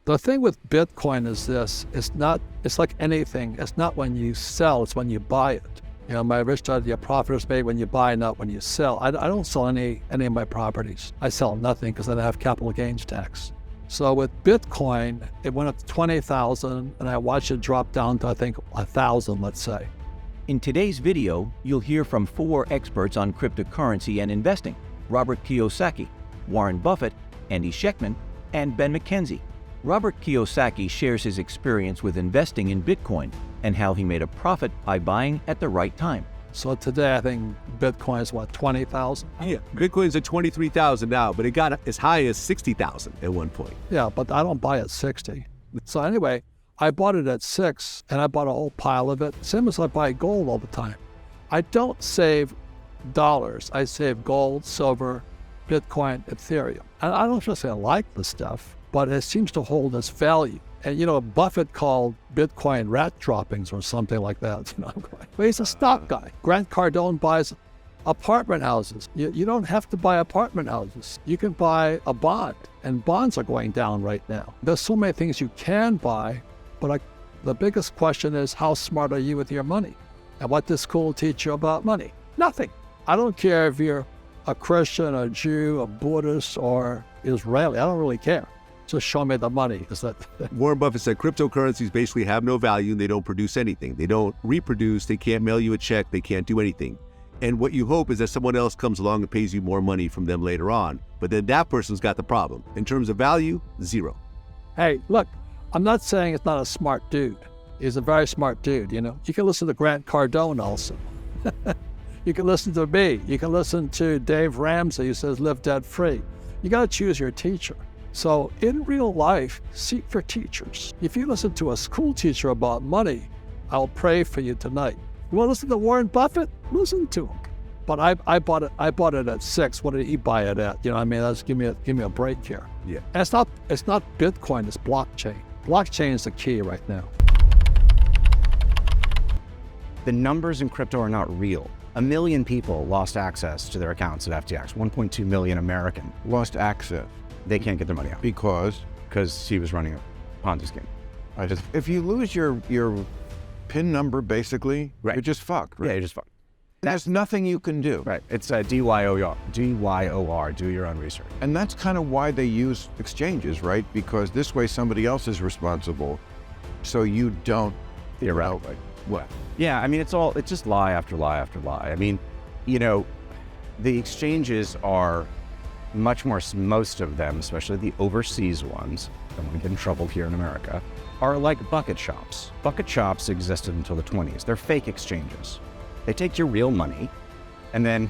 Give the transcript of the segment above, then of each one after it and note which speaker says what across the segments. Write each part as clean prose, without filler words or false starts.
Speaker 1: The thing with Bitcoin is this, it's like anything. It's not when you sell, it's when you buy it. My rich dad, your profit is made when you buy, not when you sell. I don't sell any of my properties. I sell nothing because I don't have capital gains tax. So with Bitcoin, it went up to 20,000 and I watched it drop down to, I think, 1,000, let's say.
Speaker 2: In today's video, you'll hear from 4 experts on cryptocurrency and investing: Robert Kiyosaki, Warren Buffett, Andy Schectman, and Ben McKenzie. Robert Kiyosaki shares his experience with investing in Bitcoin and how he made a profit by buying at the right time.
Speaker 1: So today, I think Bitcoin is what, 20,000?
Speaker 3: Yeah, Bitcoin's at 23,000 now, but it got as high as 60,000 at one point.
Speaker 1: Yeah, but I don't buy at 60. So anyway, I bought it at 6 and I bought a whole pile of it. Same as I buy gold all the time. I don't save dollars. I save gold, silver, Bitcoin, Ethereum. And I don't just say I like the stuff, but it seems to hold its value. And Buffett called Bitcoin rat droppings or something like that. But he's a stock guy. Grant Cardone buys apartment houses. You don't have to buy apartment houses. You can buy a bond, and bonds are going down right now. There's so many things you can buy, but the biggest question is, how smart are you with your money? And what does school teach you about money? Nothing. I don't care if you're a Christian, a Jew, a Buddhist, or Israeli. I don't really care. Just show me the money. Is that
Speaker 3: Warren Buffett said cryptocurrencies basically have no value and they don't produce anything. They don't reproduce, they can't mail you a check, they can't do anything. And what you hope is that someone else comes along and pays you more money from them later on. But then that person's got the problem. In terms of value, zero.
Speaker 1: Hey, look, I'm not saying it's not a smart dude. He's a very smart dude, You can listen to Grant Cardone also. You can listen to me. You can listen to Dave Ramsey, who says live debt free. You got to choose your teacher. So in real life, seek for teachers. If you listen to a school teacher about money, I'll pray for you tonight. You want to listen to Warren Buffett? Listen to him. But I bought it at 6. What did he buy it at? Let's give me a break here.
Speaker 3: Yeah.
Speaker 1: And it's not Bitcoin, it's blockchain. Blockchain is the key right now.
Speaker 4: The numbers in crypto are not real. 1 million people lost access to their accounts at FTX. 1.2 million American
Speaker 5: Lost access.
Speaker 4: They can't get their money out
Speaker 5: Because
Speaker 4: he was running a Ponzi scheme.
Speaker 5: if you lose your PIN number, basically,
Speaker 4: Right.
Speaker 5: you're just fucked. Right?
Speaker 4: Yeah, you're just fucked.
Speaker 5: There's nothing you can do.
Speaker 4: Right. It's DYOR. DYOR. Do your own research.
Speaker 5: And that's kind of why they use exchanges, right? Because this way somebody else is responsible, so you don't.
Speaker 4: Theoretically.
Speaker 5: What?
Speaker 4: Yeah, it's just lie after lie after lie. The exchanges are much more, most of them, especially the overseas ones, don't want to get in trouble here in America, are like bucket shops. Bucket shops existed until the 20s. They're fake exchanges. They take your real money and then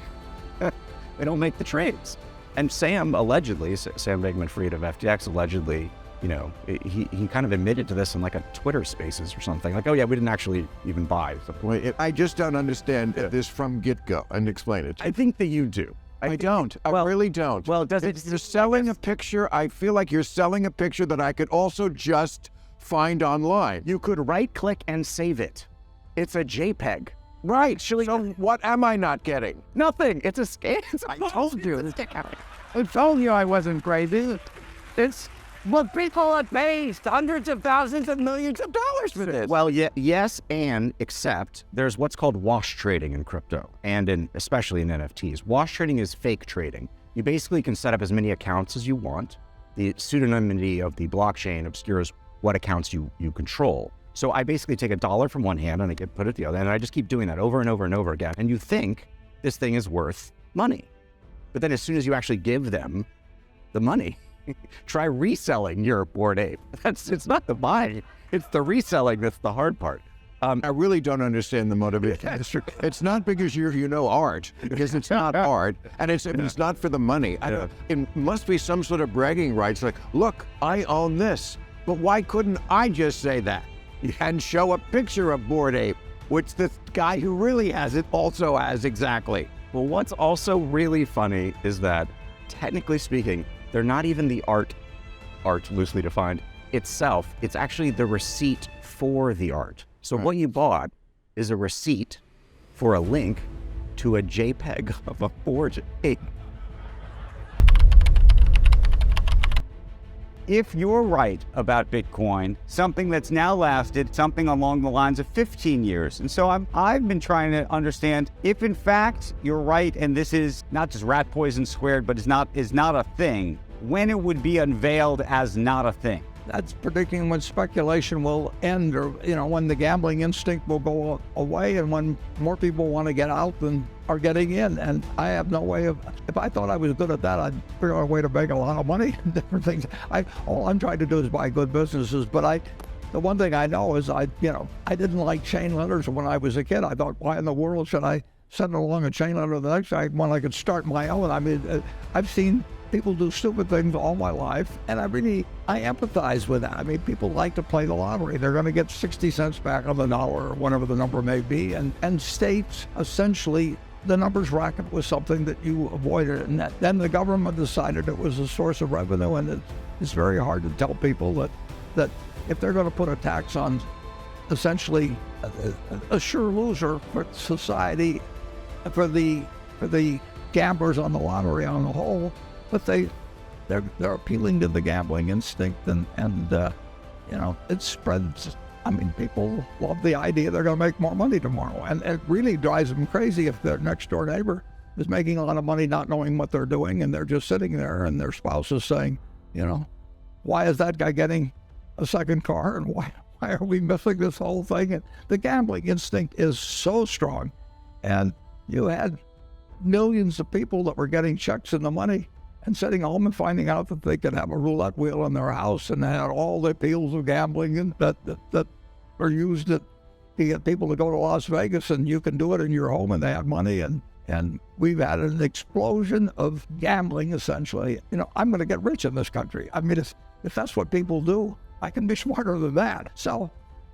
Speaker 4: they don't make the trades. And Sam Bankman-Fried of FTX allegedly, he kind of admitted to this in like a Twitter Spaces or something. Like, oh yeah, we didn't actually even buy.
Speaker 5: Wait, I just don't understand this from get-go, and explain it.
Speaker 4: I think that you do.
Speaker 5: I don't. I really don't.
Speaker 4: Well,
Speaker 5: You're selling a picture. I feel like you're selling a picture that I could also just find online.
Speaker 4: You could right-click and save it. It's a JPEG.
Speaker 5: Right. So what am I not getting?
Speaker 4: Nothing. It's a scam.
Speaker 5: I told you. I told you I wasn't crazy.
Speaker 6: But people have paid hundreds of thousands of millions of dollars for this.
Speaker 4: Well, yes, and except there's what's called wash trading in crypto, and especially in NFTs. Wash trading is fake trading. You basically can set up as many accounts as you want. The pseudonymity of the blockchain obscures what accounts you control. So I basically take $1 from one hand and I can put it the other, and I just keep doing that over and over and over again. And you think this thing is worth money. But then as soon as you actually give them the money, try reselling your Bored Ape. It's not the buying, it's the reselling that's the hard part.
Speaker 5: I really don't understand the motivation. It's not because you know art, because it's not art, and it's not for the money. It must be some sort of bragging rights, like, look, I own this. But why couldn't I just say that and show a picture of Bored Ape, which the guy who really has it also has exactly?
Speaker 4: Well, what's also really funny is that, technically speaking, they're not even the art loosely defined itself. It's actually the receipt for the art. So what you bought is a receipt for a link to a JPEG of a Bored Ape.
Speaker 6: if you're right about Bitcoin, something that's now lasted something along the lines of 15 years. And so I've been trying to understand if in fact you're right and this is not just rat poison squared, but is not a thing, when it would be unveiled as not a thing.
Speaker 7: That's predicting when speculation will end, or when the gambling instinct will go away, and when more people want to get out than are getting in. And I have no way of. If I thought I was good at that, I'd figure out a way to make a lot of money and different things. All I'm trying to do is buy good businesses. But the one thing I know is I didn't like chain letters when I was a kid. I thought, why in the world should I send along a chain letter the next time when I could start my own? I mean, I've seen people do stupid things all my life, and I empathize with that. I mean, people like to play the lottery. They're going to get 60 cents back on the dollar or whatever the number may be, and states essentially the numbers racket was something that you avoided, and then the government decided it was a source of revenue, and it's very hard to tell people that if they're going to put a tax on essentially a sure loser for society, for the gamblers on the lottery on the whole, but they're appealing to the gambling instinct, and it spreads. I mean, people love the idea they're going to make more money tomorrow, and it really drives them crazy if their next door neighbor is making a lot of money not knowing what they're doing, and they're just sitting there, and their spouse is saying, why is that guy getting a second car, and why are we missing this whole thing? And the gambling instinct is so strong, and you had millions of people that were getting checks in the money and sitting home and finding out that they could have a roulette wheel in their house, and they had all the appeals of gambling and that are used to get people to go to Las Vegas, and you can do it in your home, and they have money, and we've had an explosion of gambling essentially. I'm going to get rich in this country. I mean, if that's what people do, I can be smarter than that. So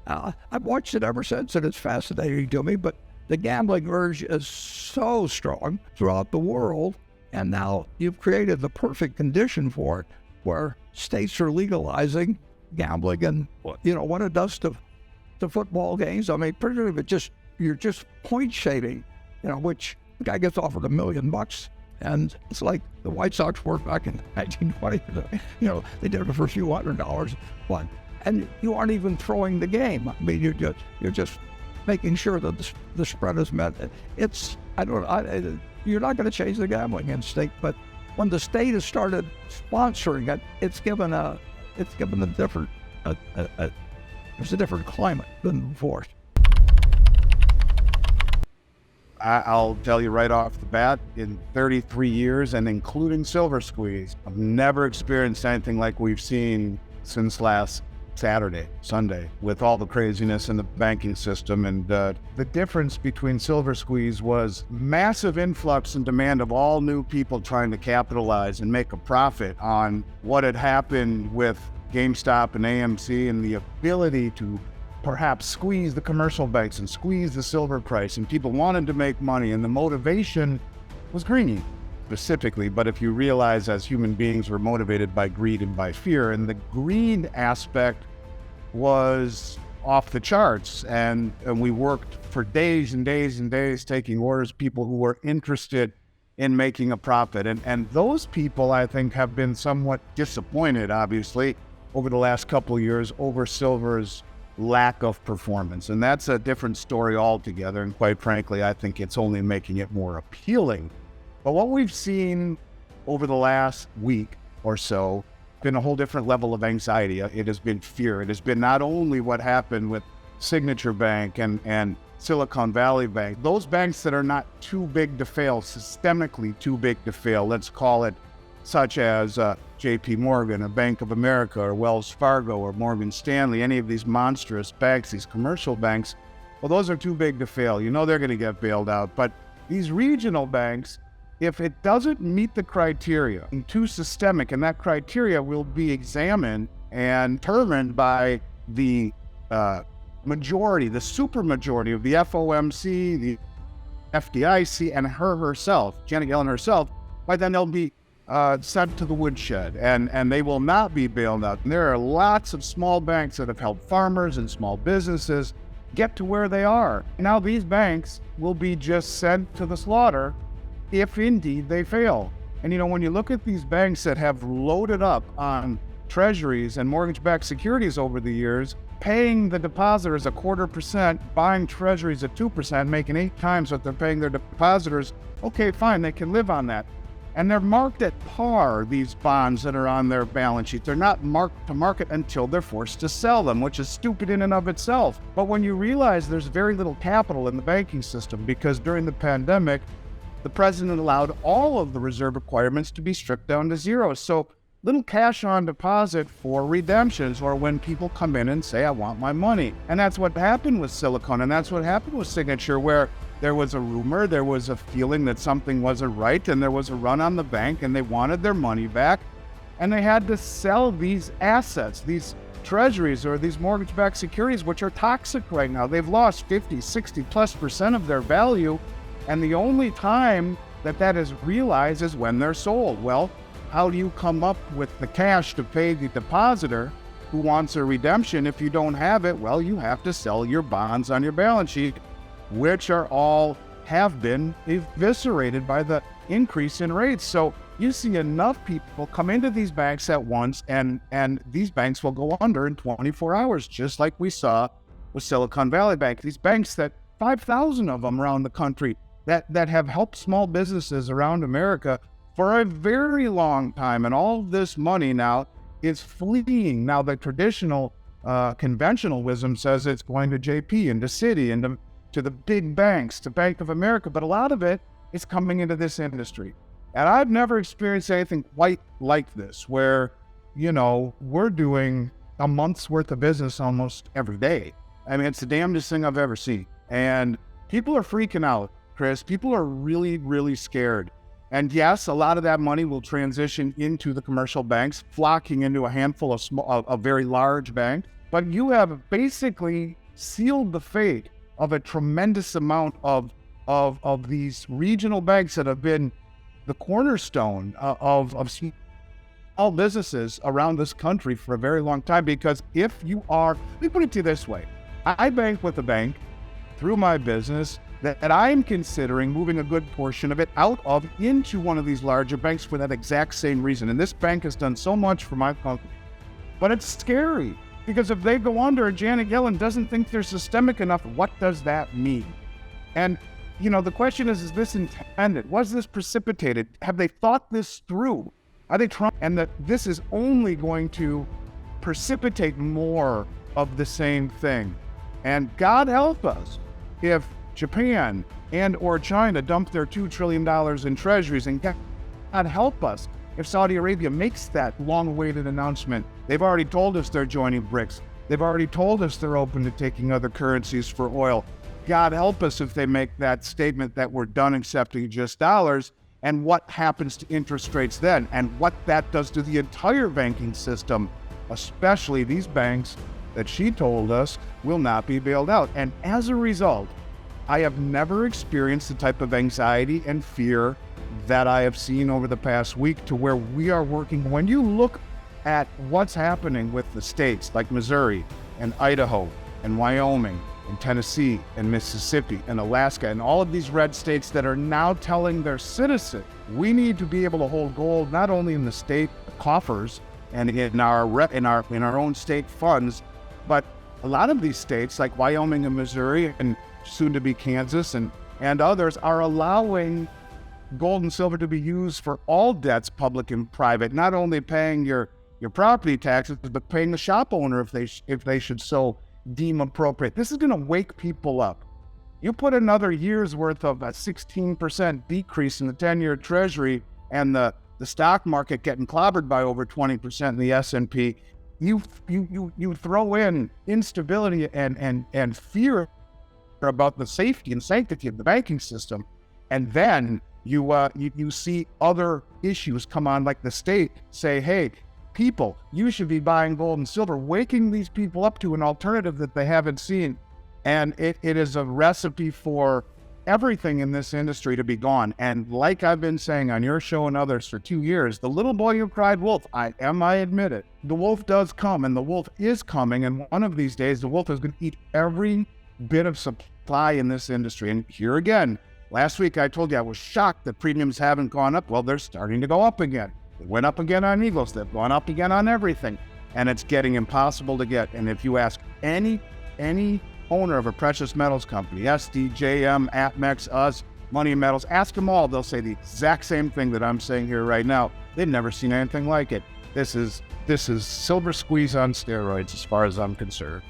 Speaker 7: I've watched it ever since, and it's fascinating to me, but the gambling urge is so strong throughout the world. And now you've created the perfect condition for it, where states are legalizing gambling, and what it does to football games. I mean, pretty much you're just point shaving, which the guy gets offered $1 million, and it's like the White Sox worked back in 1920. They did it for a few $100, and you aren't even throwing the game. I mean, you're just making sure that the spread is met. You're not going to change the gambling instinct, but when the state has started sponsoring it, it's given a different there's a different climate than before.
Speaker 8: I'll tell you right off the bat, in 33 years, and including Silver Squeeze, I've never experienced anything like we've seen since last Sunday, with all the craziness in the banking system. And the difference between Silver Squeeze was massive influx and demand of all new people trying to capitalize and make a profit on what had happened with GameStop and AMC, and the ability to perhaps squeeze the commercial banks and squeeze the silver price, and people wanted to make money, and the motivation was greed specifically. But if you realize, as human beings, we're motivated by greed and by fear, and the greed aspect was off the charts, and we worked for days and days and days taking orders, people who were interested in making a profit, and those people, I think, have been somewhat disappointed, obviously, over the last couple of years over silver's lack of performance. And that's a different story altogether, and quite frankly, I think it's only making it more appealing. But what we've seen over the last week or so has been a whole different level of anxiety. It has been fear. It has been not only what happened with Signature Bank and Silicon Valley Bank, those banks that are not too big to fail, systemically too big to fail, let's call it, such as JP Morgan, or Bank of America, or Wells Fargo, or Morgan Stanley, any of these monstrous banks, these commercial banks, well, those are too big to fail. They're going to get bailed out. But these regional banks, if it doesn't meet the criteria, and too systemic, and that criteria will be examined and determined by the majority, the supermajority of the FOMC, the FDIC, and herself, Janet Yellen herself, by then they'll be sent to the woodshed, and they will not be bailed out. And there are lots of small banks that have helped farmers and small businesses get to where they are. Now these banks will be just sent to the slaughter if indeed they fail. And when you look at these banks that have loaded up on treasuries and mortgage-backed securities over the years, paying the depositors 0.25%, buying treasuries at 2%, making 8 times what they're paying their depositors. Okay, fine, they can live on that. And they're marked at par, these bonds that are on their balance sheet. They're not marked to market until they're forced to sell them, which is stupid in and of itself. But when you realize there's very little capital in the banking system, because during the pandemic, the president allowed all of the reserve requirements to be stripped down to zero. So little cash on deposit for redemptions, or when people come in and say, I want my money. And that's what happened with Silicon, and that's what happened with Signature, where there was a rumor, there was a feeling that something wasn't right, and there was a run on the bank, and they wanted their money back, and they had to sell these assets, these treasuries or these mortgage-backed securities, which are toxic right now. They've lost 50, 60+% of their value, and the only time that that is realized is when they're sold. Well, how do you come up with the cash to pay the depositor who wants a redemption if you don't have it? Well, you have to sell your bonds on your balance sheet, which are all have been eviscerated by the increase in rates. So you see enough people come into these banks at once, and these banks will go under in 24 hours, just like we saw with Silicon Valley Bank. These banks, that 5,000 of them around the country, that have helped small businesses around America for a very long time. And all this money now is fleeing. Now the traditional conventional wisdom says it's going to JP and to Citi and to the big banks, to Bank of America, but a lot of it is coming into this industry. And I've never experienced anything quite like this, where, you know, we're doing a month's worth of business almost every day. I mean, it's the damnedest thing I've ever seen. And people are freaking out, Chris. People are really, really scared. And yes, a lot of that money will transition into the commercial banks, flocking into a handful of of very large banks. But you have basically sealed the fate of a tremendous amount of these regional banks that have been the cornerstone of small businesses around this country for a very long time. Because if you are, let me put it to you this way, I bank with a bank through my business that I'm considering moving a good portion of it out of into one of these larger banks for that exact same reason. And this bank has done so much for my company. But it's scary, because if they go under and Janet Yellen doesn't think they're systemic enough, what does that mean? And, you know, the question is this intended? Was this precipitated? Have they thought this through? Are they trying? And that this is only going to precipitate more of the same thing. And God help us if Japan and or China dump their $2 trillion in treasuries, and God help us if Saudi Arabia makes that long-awaited announcement. They've already told us they're joining BRICS. They've already told us they're open to taking other currencies for oil. God help us if they make that statement that we're done accepting just dollars, and what happens to interest rates then, and what that does to the entire banking system, especially these banks that she told us will not be bailed out. And as a result, I have never experienced the type of anxiety and fear that I have seen over the past week, to where we are working. When you look at what's happening with the states like Missouri and Idaho and Wyoming and Tennessee and Mississippi and Alaska and all of these red states that are now telling their citizens, we need to be able to hold gold not only in the state coffers and in our own state funds, but a lot of these states like Wyoming and Missouri and soon to be Kansas and others are allowing gold and silver to be used for all debts, public and private, not only paying your property taxes, but paying the shop owner if they should so deem appropriate. This is going to wake people up. You put another year's worth of a 16% decrease in the 10-year treasury and the stock market getting clobbered by over 20% in the S&P, you throw in instability and fear about the safety and sanctity of the banking system, and then you see other issues come on, like the state say, hey, people, you should be buying gold and silver, waking these people up to an alternative that they haven't seen. And it is a recipe for everything in this industry to be gone. And like I've been saying on your show and others for 2 years, the little boy who cried wolf, I admit it, the wolf does come, and the wolf is coming. And one of these days, the wolf is going to eat every bit of supply in this industry. And here again, last week I told you I was shocked that premiums haven't gone up. Well, they're starting to go up again. It went up again on Eagles. They've gone up again on everything. And it's getting impossible to get. And if you ask any owner of a precious metals company, SD, JM, APMEX, us, Money Metals, ask them all, they'll say the exact same thing that I'm saying here right now. They've never seen anything like it. This is silver squeeze on steroids as far as I'm concerned.